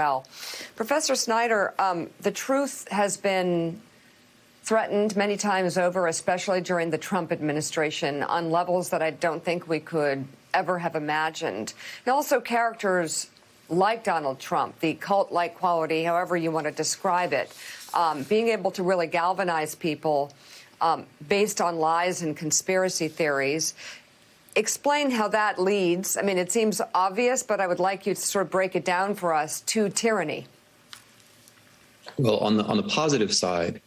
Well, Professor Snyder, the truth has been threatened many times over, especially during the Trump administration, on levels that I don't think we could ever have imagined. And also characters like Donald Trump, the cult-like quality, however you want to describe it, being able to really galvanize people based on lies and conspiracy theories. Explain how that leads. I mean, it seems obvious, but I would like you to sort of break it down for us to tyranny. Well, on the positive side,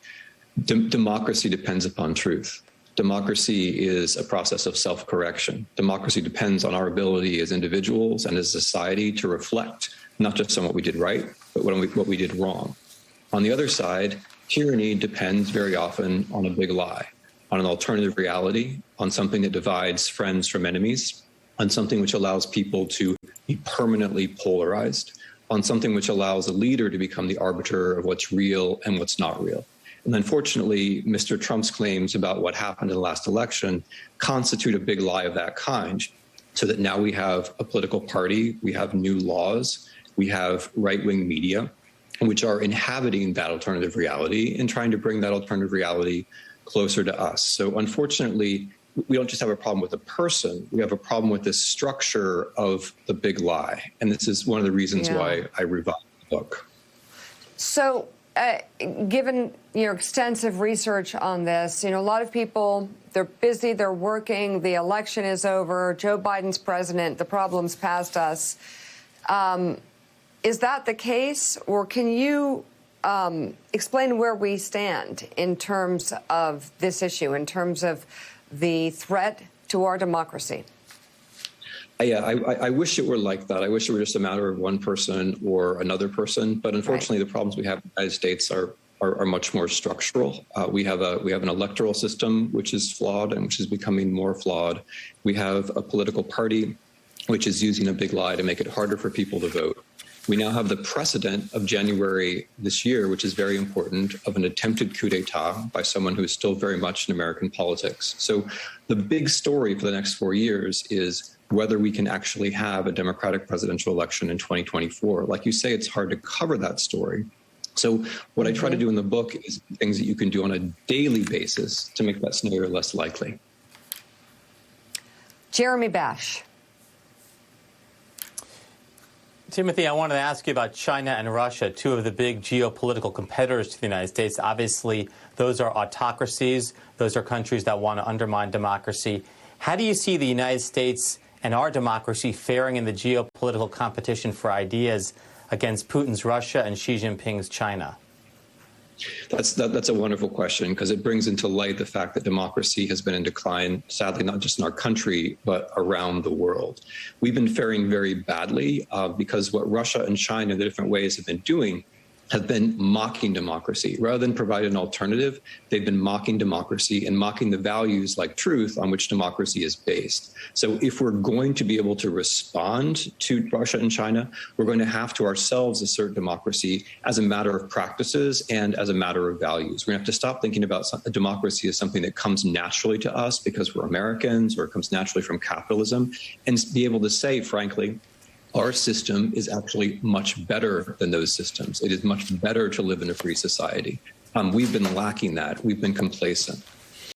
democracy depends upon truth. Democracy is a process of self-correction. Democracy depends on our ability as individuals and as a society to reflect not just on what we did right, but what we did wrong. On the other side, tyranny depends very often on a big lie, on an alternative reality, on something that divides friends from enemies, on something which allows people to be permanently polarized, on something which allows a leader to become the arbiter of what's real and what's not real. And unfortunately, Mr. Trump's claims about what happened in the last election constitute a big lie of that kind, so that now we have a political party, we have new laws, we have right-wing media, which are inhabiting that alternative reality and trying to bring that alternative reality closer to us. So unfortunately, we don't just have a problem with the person, we have a problem with this structure of the big lie. And this is one of the reasons why I revised the book. So given your extensive research on this, you know, a lot of people, they're busy, they're working, the election is over, Joe Biden's president, the problem's past us. Is that the case, or can you explain where we stand in terms of this issue, in terms of the threat to our democracy? I wish it were like that. I wish it were just a matter of one person or another person. But unfortunately, the problems we have in the United States are much more structural. We have an electoral system which is flawed and which is becoming more flawed. We have a political party which is using a big lie to make it harder for people to vote. We now have the precedent of January this year, which is very important, of an attempted coup d'etat by someone who is still very much in American politics. So the big story for the next 4 years is whether we can actually have a democratic presidential election in 2024. Like you say, it's hard to cover that story. So what I try to do in the book is things that you can do on a daily basis to make that scenario less likely. Jeremy Bash. Timothy, I wanted to ask you about China and Russia, two of the big geopolitical competitors to the United States. Obviously, those are autocracies. Those are countries that want to undermine democracy. How do you see the United States and our democracy faring in the geopolitical competition for ideas against Putin's Russia and Xi Jinping's China? That's a wonderful question, because it brings into light the fact that democracy has been in decline, sadly, not just in our country, but around the world. We've been faring very badly because what Russia and China, the different ways have been doing, have been mocking democracy. Rather than provide an alternative, they've been mocking democracy and mocking the values like truth on which democracy is based. So if we're going to be able to respond to Russia and China, we're going to have to ourselves assert democracy as a matter of practices and as a matter of values. We're going to have to stop thinking about democracy as something that comes naturally to us because we're Americans, or it comes naturally from capitalism, and be able to say, frankly, our system is actually much better than those systems. It is much better to live in a free society. We've been lacking that. We've been complacent.